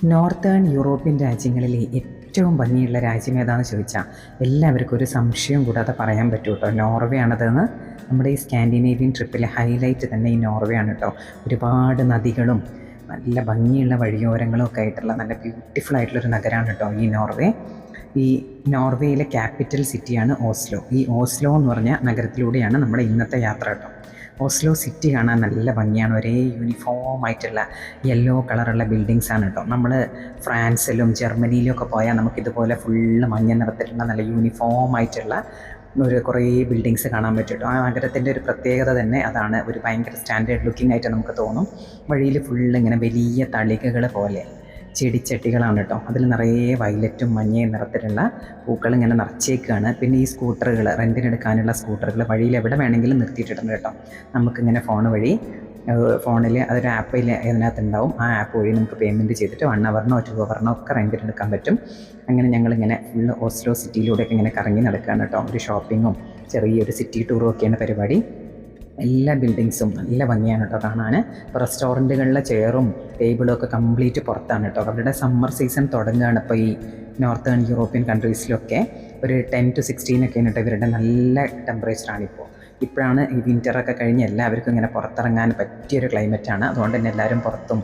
Northern European രാജ്യങ്ങളിലെ ഏറ്റവും ഭംഗിയുള്ള രാജ്യം ഏതാണെന്ന് ചോദിച്ചാൽ എല്ലാവർക്കും ഒരു സംശയം കൂടാതെ പറയാൻ പറ്റും കേട്ടോ, നോർവേ ആണതെന്ന്. നമ്മുടെ ഈ സ്കാൻഡിനേവിയൻ ട്രിപ്പിലെ ഹൈലൈറ്റ് തന്നെ ഈ നോർവേ ആണ് കേട്ടോ. ഒരുപാട് നദികളും നല്ല ഭംഗിയുള്ള വഴിയോരങ്ങളും ഒക്കെ ആയിട്ടുള്ള നല്ല ബ്യൂട്ടിഫുൾ ആയിട്ടുള്ളൊരു നഗരമാണ് കേട്ടോ ഈ നോർവേ. ഈ നോർവേയിലെ ക്യാപിറ്റൽ സിറ്റിയാണ് ഓസ്ലോ. ഈ ഓസ്ലോ എന്ന് പറഞ്ഞ നഗരത്തിലൂടെയാണ് നമ്മുടെ ഇന്നത്തെ യാത്ര കേട്ടോ. ഓസ്ലോ സിറ്റി കാണാൻ നല്ല ഭംഗിയാണ്. ഒരേ യൂണിഫോം ആയിട്ടുള്ള യെല്ലോ കളറുള്ള ബിൽഡിങ്സ് ആണ് കേട്ടോ. നമ്മൾ ഫ്രാൻസിലും ജർമ്മനിയിലും ഒക്കെ പോയാൽ നമുക്കിതുപോലെ ഫുള്ള് മഞ്ഞ നിറത്തിലുള്ള നല്ല യൂണിഫോം ആയിട്ടുള്ള കുറേ ബിൽഡിങ്സ് കാണാൻ പറ്റും കേട്ടോ. ആ നഗരത്തിൻ്റെ ഒരു പ്രത്യേകത തന്നെ അതാണ്. ഒരു ഭയങ്കര സ്റ്റാൻഡേർഡ് ലുക്കിംഗ് ആയിട്ട് നമുക്ക് തോന്നും. വഴിയിൽ ഫുള്ള് ഇങ്ങനെ വലിയ തളികകൾ പോലെ ചെടിച്ചട്ടികളാണ് കേട്ടോ. അതിൽ നിറയെ വയലറ്റും മഞ്ഞയും നിറത്തിലുള്ള പൂക്കൾ ഇങ്ങനെ നിറച്ചേക്കാണ്. പിന്നെ ഈ സ്കൂട്ടറുകൾ, റെൻറ്റിനെടുക്കാനുള്ള സ്കൂട്ടറുകൾ വഴിയിൽ എവിടെ വേണമെങ്കിലും നിർത്തിയിട്ടുണ്ട് കേട്ടോ. നമുക്കിങ്ങനെ ഫോണിൽ അതൊരു ആപ്പിൽ ഇതിനകത്തുണ്ടാവും. ആ ആപ്പ് വഴി നമുക്ക് പേയ്മെൻറ്റ് ചെയ്തിട്ട് 1 ഹവറിനോ 2 ഹവറിനോ ഒക്കെ റെൻറ്റിനെടുക്കാൻ പറ്റും. അങ്ങനെ ഞങ്ങളിങ്ങനെ ഫുള്ള് ഓസ്ലോ സിറ്റിയിലൂടെയൊക്കെ ഇങ്ങനെ കറങ്ങി നടക്കുകയാണ് കേട്ടോ. ഒരു ഷോപ്പിങ്ങും ചെറിയൊരു സിറ്റി ടൂറും ഒക്കെയാണ് പരിപാടി. എല്ലാ ബിൽഡിങ്സും നല്ല ഭംഗിയാണ് കേട്ടോ കാണാൻ. ഇപ്പോൾ റെസ്റ്റോറൻറ്റുകളിലെ ചെയറും ടേബിളും ഒക്കെ കംപ്ലീറ്റ് പുറത്താണ് കേട്ടോ. അവരുടെ സമ്മർ സീസൺ തുടങ്ങുകയാണ് ഇപ്പോൾ ഈ നോർത്തേൺ യൂറോപ്യൻ കൺട്രീസിലൊക്കെ. ഒരു 10 to 16 ഒക്കെയാണ് കേട്ടോ ഇവരുടെ നല്ല ടെമ്പറേച്ചറാണിപ്പോൾ. ഇപ്പോഴാണ് ഈ വിൻ്ററൊക്കെ കഴിഞ്ഞ് എല്ലാവർക്കും ഇങ്ങനെ പുറത്തിറങ്ങാൻ പറ്റിയൊരു ക്ലൈമറ്റാണ്. അതുകൊണ്ട് തന്നെ എല്ലാവരും പുറത്തും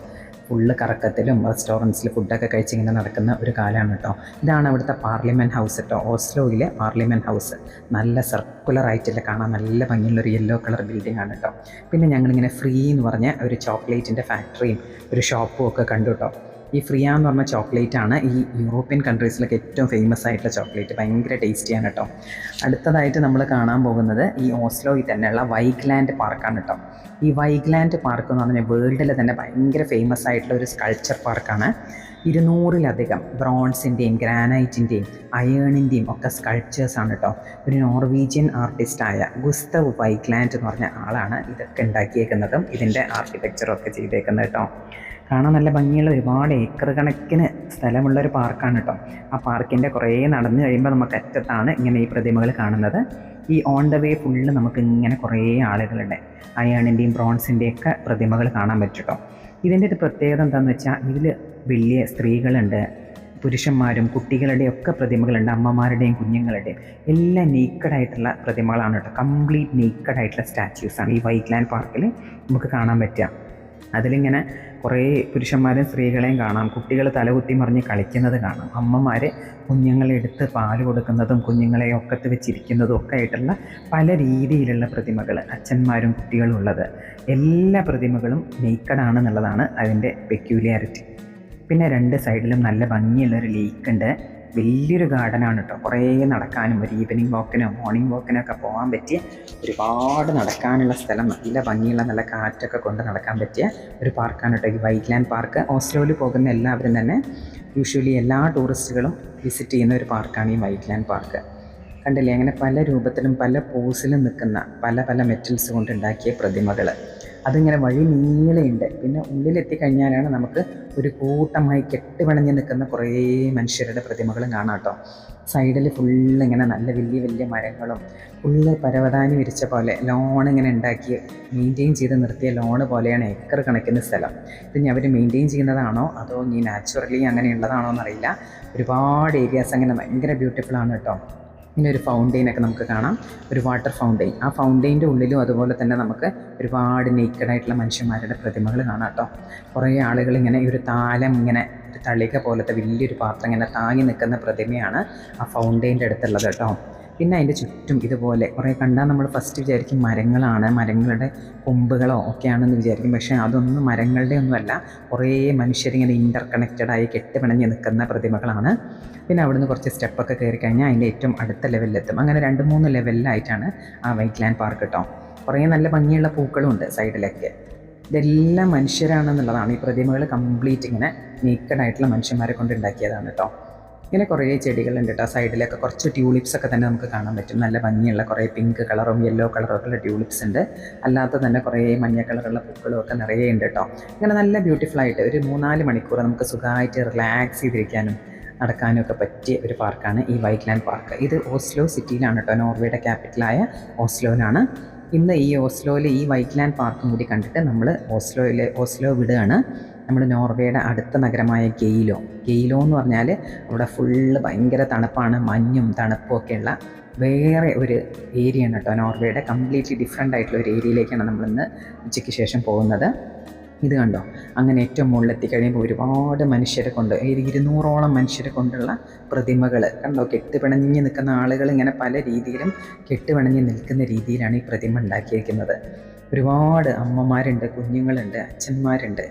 ഫുള്ള് കറക്കത്തിലും റെസ്റ്റോറൻറ്റ്സിൽ ഫുഡൊക്കെ കഴിച്ചിങ്ങനെ നടക്കുന്ന ഒരു കാലമാണ് കേട്ടോ. ഇതാണ് അവിടുത്തെ പാർലമെൻറ്റ് ഹൗസ് കേട്ടോ. ഓസ്ലോയിലെ പാർലമെൻറ്റ് ഹൗസ് നല്ല സർക്കുലറായിട്ടില്ല, കാണാൻ നല്ല ഭംഗിയുള്ളൊരു യെല്ലോ കളർ ബിൽഡിംഗ് ആണ് കേട്ടോ. പിന്നെ ഞങ്ങളിങ്ങനെ ഫ്രീ എന്ന് പറഞ്ഞ ഒരു ചോക്ലേറ്റിൻ്റെ ഫാക്ടറിയും ഒരു ഷോപ്പും ഒക്കെ കണ്ടു കേട്ടോ. ഈ ഫ്രിയ എന്ന് പറഞ്ഞ ചോക്ലേറ്റ് ആണ് ഈ യൂറോപ്യൻ കൺട്രീസിലൊക്കെ ഏറ്റവും ഫേമസ് ആയിട്ടുള്ള ചോക്ലേറ്റ്. ഭയങ്കര ടേസ്റ്റിയാണ് കേട്ടോ. അടുത്തതായിട്ട് നമ്മൾ കാണാൻ പോകുന്നത് ഈ ഓസ്ലോയിൽ തന്നെയുള്ള വൈഗ്ലാൻഡ് പാർക്കാണ് കേട്ടോ. ഈ വൈഗ്ലാൻഡ് പാർക്ക് എന്ന് പറഞ്ഞാൽ വേൾഡിൽ തന്നെ ഭയങ്കര ഫേമസ് ആയിട്ടുള്ള ഒരു സ്കൾപ്ചർ പാർക്കാണ്. 200-ലധികം ബ്രോൺസിൻ്റെയും ഗ്രാനൈറ്റിൻ്റെയും അയേണിൻ്റെയും ഒക്കെ സ്കൾപ്ചേഴ്സാണ് കേട്ടോ. ഒരു നോർവീജിയൻ ആർട്ടിസ്റ്റായ ഗുസ്തവ് വൈഗ്ലാൻഡ് എന്ന് പറഞ്ഞ ആളാണ് ഇതൊക്കെ ഉണ്ടാക്കിയേക്കുന്നതും ഇതിൻ്റെ ആർക്കിടെക്ചറും ഒക്കെ ചെയ്തേക്കുന്നത് കേട്ടോ. കാണാൻ നല്ല ഭംഗിയുള്ള ഒരുപാട് ഏക്കർ കണക്കിന് സ്ഥലമുള്ളൊരു പാർക്കാണ് കേട്ടോ. ആ പാർക്കിൻ്റെ കുറേ നടന്നു കഴിയുമ്പോൾ നമുക്ക് അറ്റത്താണ് ഇങ്ങനെ ഈ പ്രതിമകൾ കാണുന്നത്. ഈ ഓൺ ദ വേ ഫുള്ള് നമുക്ക് ഇങ്ങനെ കുറേ ആളുകളുണ്ട്. അയേണിൻ്റെയും ബ്രോൺസിൻ്റെയും ഒക്കെ പ്രതിമകൾ കാണാൻ പറ്റും കേട്ടോ. ഇതിൻ്റെ ഒരു പ്രത്യേകത എന്താണെന്ന് വെച്ചാൽ ഇതിൽ വലിയ സ്ത്രീകളുണ്ട്, പുരുഷന്മാരും കുട്ടികളുടെയും ഒക്കെ പ്രതിമകളുണ്ട്, അമ്മമാരുടെയും കുഞ്ഞുങ്ങളുടെയും എല്ലാം നേക്കഡായിട്ടുള്ള പ്രതിമകളാണ് കേട്ടോ. കംപ്ലീറ്റ് നേക്കഡായിട്ടുള്ള സ്റ്റാച്യൂസാണ് ഈ വൈഗ്ലാൻഡ് പാർക്കിൽ നമുക്ക് കാണാൻ പറ്റുക. അതിലിങ്ങനെ കുറേ പുരുഷന്മാരും സ്ത്രീകളെയും കാണാം. കുട്ടികൾ തലകുത്തി മറിഞ്ഞ് കളിക്കുന്നത് കാണാം. അമ്മമാർ കുഞ്ഞുങ്ങളെ എടുത്ത് പാല് കൊടുക്കുന്നതും കുഞ്ഞുങ്ങളെ ഒക്കത്ത് വെച്ചിരിക്കുന്നതും ഒക്കെ ആയിട്ടുള്ള പല രീതിയിലുള്ള പ്രതിമകൾ, അച്ഛന്മാരും കുട്ടികളും ഉള്ളത്. എല്ലാ പ്രതിമകളും നേക്കഡാണെന്നുള്ളതാണ് അതിൻ്റെ പെക്യൂലിയാരിറ്റി. പിന്നെ 2 സൈഡിലും നല്ല ഭംഗിയുള്ളൊരു ലേക്കുണ്ട്. വലിയൊരു ഗാർഡനാണ് കേട്ടോ. കുറേ നടക്കാനും ഒരു ഈവനിങ് വാക്കിനോ മോർണിംഗ് വാക്കിനോ ഒക്കെ പോകാൻ പറ്റിയ ഒരുപാട് നടക്കാനുള്ള സ്ഥലം, നല്ല ഭംഗിയുള്ള നല്ല കാറ്റൊക്കെ കൊണ്ട് നടക്കാൻ പറ്റിയ ഒരു പാർക്കാണ് കേട്ടോ ഈ വൈഗ്ലാൻഡ് പാർക്ക്. ഓസ്ലോയിൽ പോകുന്ന എല്ലാവരും തന്നെ യൂഷ്വലി എല്ലാ ടൂറിസ്റ്റുകളും വിസിറ്റ് ചെയ്യുന്ന ഒരു പാർക്കാണ് ഈ വൈഗ്ലാൻഡ് പാർക്ക്. കണ്ടില്ലേ, അങ്ങനെ പല രൂപത്തിലും പല പോസിലും നിൽക്കുന്ന പല പല മെറ്റൽസ് കൊണ്ടുണ്ടാക്കിയ പ്രതിമകൾ. അതിങ്ങനെ വഴി നീളയുണ്ട്. പിന്നെ ഉള്ളിലെത്തിക്കഴിഞ്ഞാലാണ് നമുക്ക് ഒരു കൂട്ടമായി കെട്ടുപിണഞ്ഞ് നിൽക്കുന്ന കുറേ മനുഷ്യരുടെ പ്രതിമകളും കാണാം കേട്ടോ. സൈഡിൽ ഫുള്ള് ഇങ്ങനെ നല്ല വലിയ വലിയ മരങ്ങളും ഫുള്ള് പരവതാനി വിരിച്ച പോലെ ലോൺ ഇങ്ങനെ ഉണ്ടാക്കി മെയിൻറ്റെയിൻ ചെയ്ത് നിർത്തിയ ലോണ് പോലെയാണ് ഏക്കർ കണക്കിന് സ്ഥലം. ഇത് ഇനി അവർ മെയിൻറ്റെയിൻ ചെയ്യുന്നതാണോ അതോ ഇനി നാച്ചുറലി അങ്ങനെയുള്ളതാണോ എന്നറിയില്ല. ഒരുപാട് ഏരിയാസ് അങ്ങനെ ഭയങ്കര ബ്യൂട്ടിഫുള്ളാണ് കേട്ടോ. പിന്നെ ഒരു ഫൗണ്ടെയിനൊക്കെ നമുക്ക് കാണാം, ഒരു വാട്ടർ ഫൗണ്ടെയിൻ. ആ ഫൗണ്ടെയിൻ്റെ ഉള്ളിലും അതുപോലെ തന്നെ നമുക്ക് ഒരുപാട് നേക്കഡായിട്ടുള്ള മനുഷ്യന്മാരുടെ പ്രതിമകൾ കാണാം കേട്ടോ. കുറേ ആളുകൾ ഇങ്ങനെ ഈ ഒരു താലം, ഇങ്ങനെ ഒരു തളിക പോലത്തെ വലിയൊരു പാത്രം ഇങ്ങനെ താങ്ങി നിൽക്കുന്ന പ്രതിമയാണ് ആ ഫൗണ്ടെയിൻ്റെ അടുത്തുള്ളത് കേട്ടോ. പിന്നെ അതിൻ്റെ ചുറ്റും ഇതുപോലെ കുറേ കണ്ടാൽ നമ്മൾ ഫസ്റ്റ് വിചാരിക്കും മരങ്ങളാണ്, മരങ്ങളുടെ കൊമ്പുകളോ ഒക്കെയാണെന്ന് വിചാരിക്കും. പക്ഷേ അതൊന്നും മരങ്ങളുടെ ഒന്നുമല്ല. കുറേ മനുഷ്യരിങ്ങനെ ഇൻ്റർ കണക്റ്റഡായി കെട്ടുപിണഞ്ഞ് നിൽക്കുന്ന പ്രതിമകളാണ്. പിന്നെ അവിടുന്ന് കുറച്ച് സ്റ്റെപ്പൊക്കെ കയറി കഴിഞ്ഞാൽ അതിൻ്റെ ഏറ്റവും അടുത്ത ലെവലിലെത്തും. അങ്ങനെ 2-3 ലെവലിലായിട്ടാണ് ആ വൈഗ്ലാൻഡ് പാർക്ക് കേട്ടോ. കുറേ നല്ല ഭംഗിയുള്ള പൂക്കളും ഉണ്ട് സൈഡിലൊക്കെ. ഇതെല്ലാം മനുഷ്യരാണെന്നുള്ളതാണ്. ഈ പ്രതിമകൾ കംപ്ലീറ്റ് ഇങ്ങനെ നേക്കഡായിട്ടുള്ള മനുഷ്യന്മാരെ കൊണ്ട് ഉണ്ടാക്കിയതാണ് കേട്ടോ. ഇങ്ങനെ കുറേ ചെടികളുണ്ട് കേട്ടോ. സൈഡിലൊക്കെ കുറച്ച് ട്യൂലിപ്സൊക്കെ തന്നെ നമുക്ക് കാണാൻ പറ്റും. നല്ല ഭംഗിയുള്ള കുറേ പിങ്ക് കളറും യെല്ലോ കളറും ഒക്കെ ഉള്ള ട്യൂലിപ്സ് ഉണ്ട്. അല്ലാത്ത തന്നെ കുറേ മഞ്ഞ കളറുള്ള പൂക്കളും ഒക്കെ നിറയെ ഉണ്ട് കേട്ടോ. ഇങ്ങനെ നല്ല ബ്യൂട്ടിഫുള്ളായിട്ട് ഒരു 3-4 മണിക്കൂർ നമുക്ക് സുഖമായിട്ട് റിലാക്സ് ചെയ്തിരിക്കാനും നടക്കാനും ഒക്കെ പറ്റിയ ഒരു പാർക്കാണ് ഈ വൈഗ്ലാൻഡ് പാർക്ക്. ഇത് ഓസ്ലോ സിറ്റിയിലാണ് കേട്ടോ, നോർവേയുടെ ക്യാപിറ്റലായ ഓസ്ലോയിലാണ്. ഇന്ന് ഈ ഓസ്ലോയിൽ ഈ വൈഗ്ലാൻഡ് പാർക്കും കൂടി കണ്ടിട്ട് നമ്മൾ ഓസ്ലോ വിടുകയാണ്. നമ്മൾ നോർവേയുടെ അടുത്ത നഗരമായ ഗെയിലോ എന്ന് പറഞ്ഞാൽ അവിടെ ഫുള്ള് ഭയങ്കര തണുപ്പാണ്, മഞ്ഞും തണുപ്പും ഒക്കെയുള്ള വേറെ ഒരു ഏരിയയാണ് കേട്ടോ. നോർവേയുടെ കംപ്ലീറ്റ്ലി ഡിഫറെൻ്റ് ആയിട്ടുള്ള ഒരു ഏരിയയിലേക്കാണ് നമ്മളിന്ന് ഉച്ചയ്ക്ക് ശേഷം പോകുന്നത്. ഇത് കണ്ടോ, അങ്ങനെ ഏറ്റവും മുകളിലെത്തി കഴിയുമ്പോൾ ഒരുപാട് മനുഷ്യരെ കൊണ്ട് 200ഓളം മനുഷ്യരെ കൊണ്ടുള്ള പ്രതിമകൾ കണ്ടോ. കെട്ടുപിണഞ്ഞ് നിൽക്കുന്ന ആളുകൾ ഇങ്ങനെ പല രീതിയിലും കെട്ടുപിണഞ്ഞ് നിൽക്കുന്ന രീതിയിലാണ് ഈ പ്രതിമ ഉണ്ടാക്കിയിരിക്കുന്നത്. ഒരുപാട് അമ്മമാരുണ്ട്, കുഞ്ഞുങ്ങളുണ്ട്, അച്ഛന്മാരുണ്ട്,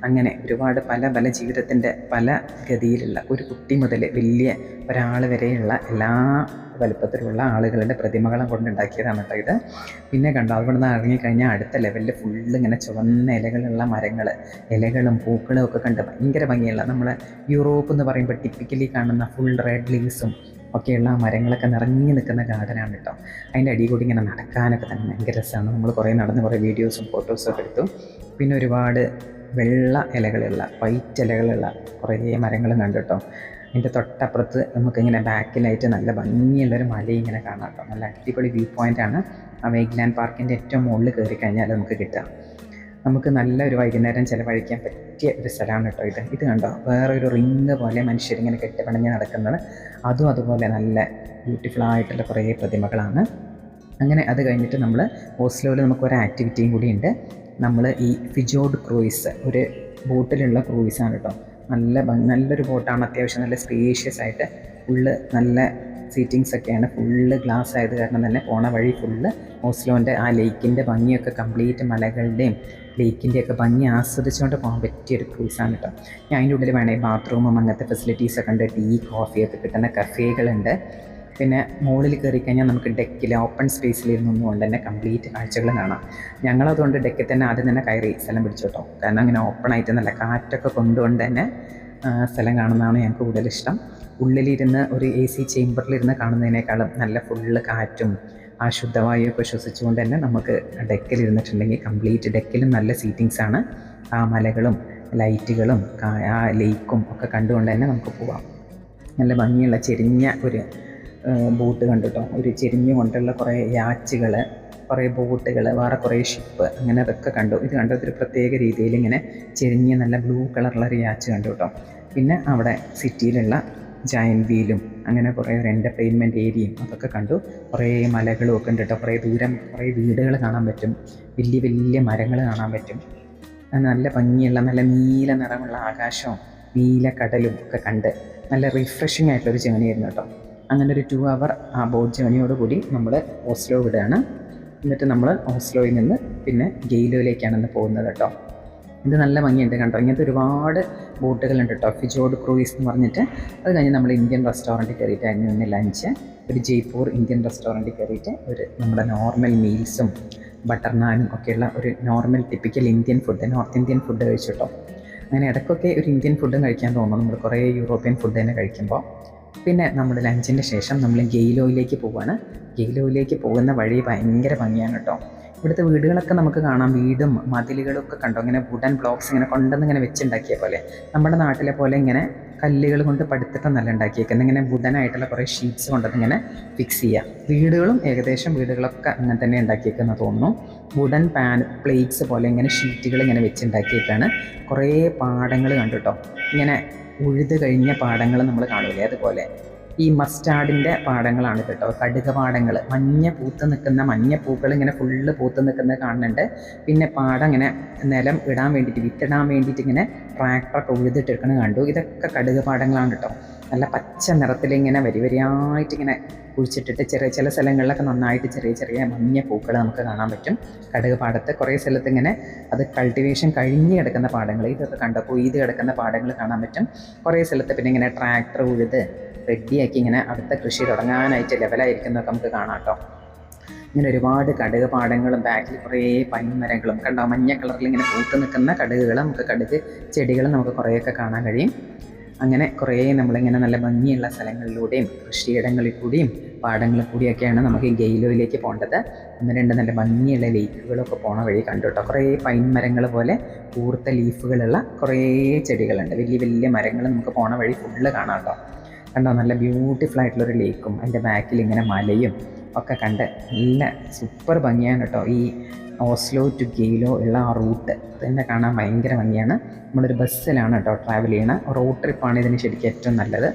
അങ്ങനെ ഒരുപാട് പല ജീവിതത്തിൻ്റെ പല ഗതിയിലുള്ള ഒരു കുട്ടി മുതൽ വലിയ ഒരാൾ വരെയുള്ള എല്ലാ വലുപ്പത്തിലുള്ള ആളുകളുടെ പ്രതിമകളും കൊണ്ടുണ്ടാക്കിയതാണ് കേട്ടോ ഇത്. പിന്നെ കണ്ടോ, അവിടെ നിന്ന് ഇറങ്ങിക്കഴിഞ്ഞാൽ അടുത്ത ലെവലിൽ ഫുള്ള് ഇങ്ങനെ ചുവന്ന ഇലകളുള്ള മരങ്ങൾ, ഇലകളും പൂക്കളും ഒക്കെ കണ്ട് ഭയങ്കര ഭംഗിയുള്ള, നമ്മളെ യൂറോപ്പ് എന്ന് പറയുമ്പോൾ ടിപ്പിക്കലി കാണുന്ന ഫുൾ റെഡ് ലീവ്സും ഒക്കെയുള്ള മരങ്ങളൊക്കെ നിറഞ്ഞു നിൽക്കുന്ന ഗാർഡനാണ് കേട്ടോ. അതിൻ്റെ അടിയിൽ കൂടി ഇങ്ങനെ നടക്കാനൊക്കെ തന്നെ ഭയങ്കര രസമാണ്. നമ്മൾ കുറേ നടന്ന് കുറേ വീഡിയോസും ഫോട്ടോസും ഒക്കെ എടുത്തു. പിന്നെ ഒരുപാട് വെള്ള ഇലകളുള്ള, വൈറ്റ് ഇലകളുള്ള കുറേ മരങ്ങളും കണ്ടു കേട്ടോ. അതിൻ്റെ തൊട്ടപ്പുറത്ത് നമുക്കിങ്ങനെ ബാക്കിലായിട്ട് നല്ല ഭംഗിയുള്ളൊരു മലയും ഇങ്ങനെ കാണാം കേട്ടോ. നല്ല അടിപൊളി വ്യൂ പോയിൻ്റാണ്. ആ വെയ്ഗ്ലാൻഡ് പാർക്കിൻ്റെ ഏറ്റവും മുകളിൽ കയറി കഴിഞ്ഞാൽ നമുക്ക് കിട്ടുക. നമുക്ക് നല്ലൊരു വൈകുന്നേരം ചിലവഴിക്കാൻ പറ്റിയ ഒരു സ്ഥലമാണ് കേട്ടോ ഇത്. ഇത് കണ്ടോ, വേറൊരു റിങ് പോലെ മനുഷ്യരിങ്ങനെ കെട്ടിപ്പണഞ്ഞ് നടക്കുന്നത്, അതും അതുപോലെ നല്ല ബ്യൂട്ടിഫുള്ളായിട്ടുള്ള കുറേ പ്രതിമകളാണ്. അങ്ങനെ അത് കഴിഞ്ഞിട്ട് നമ്മൾ ഓസ്ലോയിൽ നമുക്കൊരു ആക്ടിവിറ്റിയും കൂടിയുണ്ട്. നമ്മൾ ഈ ഫിജോഡ് ക്രൂയിസ്, ഒരു ബോട്ടിലുള്ള ക്രൂയിസാണ് കേട്ടോ. നല്ലൊരു ബോട്ടാണ്, അത്യാവശ്യം നല്ല സ്പേഷ്യസ് ആയിട്ട്, ഫുള്ള് നല്ല സീറ്റിങ്സ് ഒക്കെയാണ്, ഫുള്ള് ഗ്ലാസ് ആയത് കാരണം തന്നെ പോണ വഴി ഫുള്ള് ഓസ്ലോൻ്റെ ആ ലേക്കിൻ്റെ ഭംഗിയൊക്കെ കംപ്ലീറ്റ് മലകളുടെയും ലേക്കിൻ്റെയൊക്കെ ഭംഗി ആസ്വദിച്ചുകൊണ്ട് പോകാൻ പറ്റിയൊരു ക്രൂസാണ് കേട്ടോ. ഞാൻ അതിൻ്റെ ഉള്ളിൽ വേണമെങ്കിൽ ബാത്റൂമും അങ്ങനത്തെ ഫെസിലിറ്റീസൊക്കെ ഉണ്ട്, ടീ കോഫിയൊക്കെ കിട്ടുന്ന കഫേകളുണ്ട്. പിന്നെ മുകളിൽ കയറി കഴിഞ്ഞാൽ നമുക്ക് ഡെക്കിൽ ഓപ്പൺ സ്പേസിലിരുന്നൊന്നും കൊണ്ട് തന്നെ കംപ്ലീറ്റ് കാഴ്ചകൾ കാണാം. ഞങ്ങളതുകൊണ്ട് ഡെക്കിൽ തന്നെ ആദ്യം തന്നെ കയറി സ്ഥലം പിടിച്ചു കേട്ടോ. കാരണം അങ്ങനെ ഓപ്പൺ ആയിട്ട് നല്ല കാറ്റൊക്കെ കൊണ്ടുകൊണ്ട് തന്നെ സ്ഥലം കാണുന്നതാണ് ഞങ്ങൾക്ക് കൂടുതലിഷ്ടം. ഉള്ളിലിരുന്ന് ഒരു AC ചേമ്പറിലിരുന്ന് കാണുന്നതിനേക്കാളും നല്ല ഫുള്ള് കാറ്റും ആ ശുദ്ധവായുവൊക്കെ ശ്വസിച്ചുകൊണ്ട് തന്നെ നമുക്ക് ഡെക്കിലിരുന്നിട്ടുണ്ടെങ്കിൽ കംപ്ലീറ്റ് ഡെക്കിലും നല്ല സീറ്റിങ്സാണ്. ആ മലകളും ലൈറ്റുകളും ആ ലേക്കും ഒക്കെ കണ്ടുകൊണ്ട് തന്നെ നമുക്ക് പോവാം. നല്ല ഭംഗിയുള്ള ചെരിഞ്ഞ ഒരു ബോട്ട് കണ്ടു കേട്ടോ. ഒരു ചെരിഞ്ഞു കൊണ്ടുള്ള കുറേ യാച്ചുകൾ, കുറേ ബോട്ടുകൾ, വേറെ കുറേ ഷിപ്പ്, അങ്ങനെ അതൊക്കെ കണ്ടു. ഇത് കണ്ടു, ഒരു പ്രത്യേക രീതിയിൽ ഇങ്ങനെ ചെരിഞ്ഞ് നല്ല ബ്ലൂ കളറുള്ള ഒരു യാച്ച് കണ്ടു കേട്ടോ. പിന്നെ അവിടെ സിറ്റിയിലുള്ള ജയൻറ്റ് വീലും അങ്ങനെ കുറേ ഒരു എൻ്റർടൈൻമെൻറ്റ് ഏരിയയും അതൊക്കെ കണ്ടു. കുറേ മലകളും ഒക്കെ ഉണ്ട് കേട്ടോ. കുറേ ദൂരം കുറേ വീടുകൾ കാണാൻ പറ്റും, വലിയ വലിയ മരങ്ങൾ കാണാൻ പറ്റും. നല്ല ഭംഗിയുള്ള നല്ല നീല നിറമുള്ള ആകാശവും നീല കടലും ഒക്കെ കണ്ട് നല്ല റിഫ്രഷിംഗ് ആയിട്ടുള്ളൊരു ജേണി ആയിരുന്നു കേട്ടോ. അങ്ങനെ ഒരു 2 hour ആ ബോട്ട് ജേണിയോടുകൂടി നമ്മൾ ഓസ്ലോ വിടുകയാണ്. എന്നിട്ട് നമ്മൾ ഓസ്ലോയിൽ നിന്ന് പിന്നെ ഗെയിലോയിലേക്കാണ് ഇന്ന് പോകുന്നത് കേട്ടോ. ഇത് നല്ല ഭംഗിയുണ്ട് കണ്ടോ. ഇങ്ങനത്തെ ഒരുപാട് ബോട്ടുകളുണ്ട് കേട്ടോ. ഫിജോഡ് ക്രൂയിസ് എന്ന് പറഞ്ഞിട്ട്. അത് കഴിഞ്ഞ് നമ്മൾ ഇന്ത്യൻ റെസ്റ്റോറൻറ്റിൽ കയറിയിട്ട് അതിന് മുന്നേ ലഞ്ച് ഒരു ജയ്പൂർ ഇന്ത്യൻ റെസ്റ്റോറൻറ്റിൽ കയറിയിട്ട് ഒരു നമ്മുടെ നോർമൽ മീൽസും ബട്ടർ നാനും ഒക്കെയുള്ള ഒരു normal typical Indian food, north Indian food കഴിച്ചു കേട്ടോ. അങ്ങനെ ഇടയ്ക്കൊക്കെ ഒരു ഇന്ത്യൻ ഫുഡും കഴിക്കാൻ തോന്നും നമ്മൾ കുറേ യൂറോപ്യൻ ഫുഡ് തന്നെ കഴിക്കുമ്പോൾ. പിന്നെ നമ്മൾ ലഞ്ചിൻ്റെ ശേഷം നമ്മൾ ഗെയിലോയിലേക്ക് പോവുകയാണ്. ഗെയിലോയിലേക്ക് പോകുന്ന വഴി ഭയങ്കര ഭംഗിയാണ് കേട്ടോ. ഇവിടുത്തെ വീടുകളൊക്കെ നമുക്ക് കാണാം, വീടും മതിലുകളൊക്കെ കണ്ടോ. ഇങ്ങനെ വുഡൻ ബ്ലോക്സ് ഇങ്ങനെ കൊണ്ടുവന്ന് ഇങ്ങനെ വെച്ചുണ്ടാക്കിയ പോലെ, നമ്മുടെ നാട്ടിലെ പോലെ ഇങ്ങനെ കല്ലുകൾ കൊണ്ട് പടുത്തിട്ട് നല്ല ഉണ്ടാക്കിയേക്കുന്നത്. ഇങ്ങനെ വുഡനായിട്ടുള്ള കുറേ ഷീറ്റ്സ് കൊണ്ടത് ഇങ്ങനെ ഫിക്സ് ചെയ്യുക. വീടുകളും ഏകദേശം വീടുകളൊക്കെ അങ്ങനെ തന്നെ ഉണ്ടാക്കിയേക്കെന്ന് തോന്നുന്നു. വുഡൻ പ്ലേറ്റ്സ് പോലെ ഇങ്ങനെ ഷീറ്റുകൾ ഇങ്ങനെ വെച്ചുണ്ടാക്കിയിട്ടാണ്. കുറേ പാടങ്ങൾ കണ്ടു കേട്ടോ. ഇങ്ങനെ ഉഴുത് കഴിഞ്ഞ പാടങ്ങൾ നമ്മൾ കാണൂലേ, അതുപോലെ ഈ മസ്റ്റാർഡിൻ്റെ പാടങ്ങളാണ് കേട്ടോ. കടുക പാടങ്ങൾ, മഞ്ഞ പൂത്ത് നിൽക്കുന്ന മഞ്ഞപ്പൂക്കൾ ഇങ്ങനെ ഫുള്ള് പൂത്ത് നിൽക്കുന്നത് കാണുന്നുണ്ട്. പിന്നെ പാടം ഇങ്ങനെ നിലം ഇടാൻ വേണ്ടിയിട്ട്, വിത്തിടാൻ വേണ്ടിയിട്ട് ഇങ്ങനെ ട്രാക്ടറൊക്കെ ഉഴുതിട്ടെടുക്കുന്നത് കണ്ടു. ഇതൊക്കെ കടുക പാടങ്ങളാണ് കേട്ടോ. നല്ല പച്ച നിറത്തിലിങ്ങനെ വരിയായിട്ട് ഇങ്ങനെ കുഴിച്ചിട്ടിട്ട് ചില സ്ഥലങ്ങളിലൊക്കെ നന്നായിട്ട് ചെറിയ മഞ്ഞ പൂക്കൾ നമുക്ക് കാണാൻ പറ്റും. കടുക് പാടത്ത് കുറേ സ്ഥലത്ത് ഇങ്ങനെ അത് കൾട്ടിവേഷൻ കഴിഞ്ഞ് കിടക്കുന്ന പാടങ്ങൾ, ഇതൊക്കെ കണ്ടപ്പോൾ ഇത് കിടക്കുന്ന പാടങ്ങൾ കാണാൻ പറ്റും. കുറേ സ്ഥലത്ത് പിന്നെ ഇങ്ങനെ ട്രാക്ടർ ഉഴുത് റെഡിയാക്കി ഇങ്ങനെ അടുത്ത കൃഷി തുടങ്ങാനായിട്ട് ലെവലായിരിക്കുന്നതൊക്കെ നമുക്ക് കാണാം കേട്ടോ. ഇങ്ങനെ ഒരുപാട് കടുക് പാടങ്ങളും ബാക്കിൽ കുറേ പൈൻ മരങ്ങളും കണ്ടോ. മഞ്ഞ കളറിൽ ഇങ്ങനെ പൂത്ത് നിൽക്കുന്ന കടുകുകൾ, നമുക്ക് കടുക് ചെടികൾ നമുക്ക് കുറേയൊക്കെ കാണാൻ കഴിയും. അങ്ങനെ കുറേ നമ്മളിങ്ങനെ നല്ല ഭംഗിയുള്ള സ്ഥലങ്ങളിലൂടെയും കൃഷിയിടങ്ങളിൽ കൂടിയും പാടങ്ങളിൽ കൂടിയൊക്കെയാണ് നമുക്ക് ഈ ഗെയിലോയിലേക്ക് പോകേണ്ടത്. 1-2 നല്ല ഭംഗിയുള്ള ലേക്കുകളൊക്കെ പോണ വഴി കണ്ടു കേട്ടോ. കുറേ പൈൻ മരങ്ങൾ പോലെ കൂർത്ത ലീഫുകളുള്ള കുറേ ചെടികളുണ്ട്, വലിയ വലിയ മരങ്ങൾ നമുക്ക് പോണ വഴി ഫുള്ള് കാണാം കേട്ടോ. കണ്ടോ, നല്ല ബ്യൂട്ടിഫുൾ ആയിട്ടുള്ളൊരു ലേക്കും അതിൻ്റെ ബാക്കിൽ ഇങ്ങനെ മലയും ഒക്കെ കണ്ട് നല്ല സൂപ്പർ ഭംഗിയാണ് കേട്ടോ. ഈ ഓസ്ലോ ടു ഗെയിലോ ഉള്ള ആ റൂട്ട് തന്നെ കാണാൻ ഭയങ്കര ഭംഗിയാണ്. നമ്മളൊരു ബസ്സിലാണ് കേട്ടോ ട്രാവൽ ചെയ്യണത്. റോഡ് ട്രിപ്പാണ് ഇതിന് ശരിക്കും ഏറ്റവും നല്ലത്.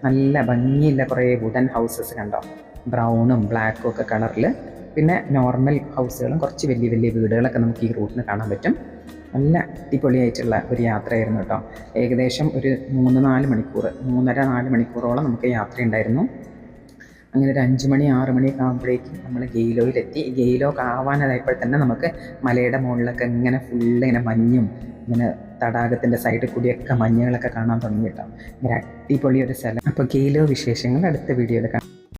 നല്ല ഭംഗിയുള്ള കുറേ വുഡൻ ഹൗസസ് കണ്ടോ, ബ്രൗണും ബ്ലാക്കും ഒക്കെ കളറിൽ. പിന്നെ നോർമൽ ഹൗസുകളും കുറച്ച് വലിയ വലിയ വീടുകളൊക്കെ നമുക്ക് ഈ റൂട്ടിന് കാണാൻ പറ്റും. നല്ല അടിപൊളിയായിട്ടുള്ള ഒരു യാത്രയായിരുന്നു കേട്ടോ. ഏകദേശം ഒരു 3-4 മണിക്കൂർ, 3.5-4 മണിക്കൂറോളം നമുക്ക് യാത്രയുണ്ടായിരുന്നു. അങ്ങനെ ഒരു 5 മണി 6 മണിയൊക്കെ ആകുമ്പോഴേക്കും നമ്മൾ ഗെയിലോയിലെത്തി. ഗെയിലോ ആവാനായപ്പോൾ തന്നെ നമുക്ക് മലയുടെ മുകളിലൊക്കെ ഇങ്ങനെ ഫുള്ള് ഇങ്ങനെ മഞ്ഞും ഇങ്ങനെ തടാകത്തിൻ്റെ സൈഡിൽ കൂടിയൊക്കെ മഞ്ഞുകളൊക്കെ കാണാൻ തുടങ്ങി കേട്ടോ. ഭയങ്കര അടിപൊളി ഒരു സ്ഥലം. അപ്പോൾ ഗെയിലോ വിശേഷങ്ങൾ അടുത്ത വീഡിയോയിൽ കാണാം.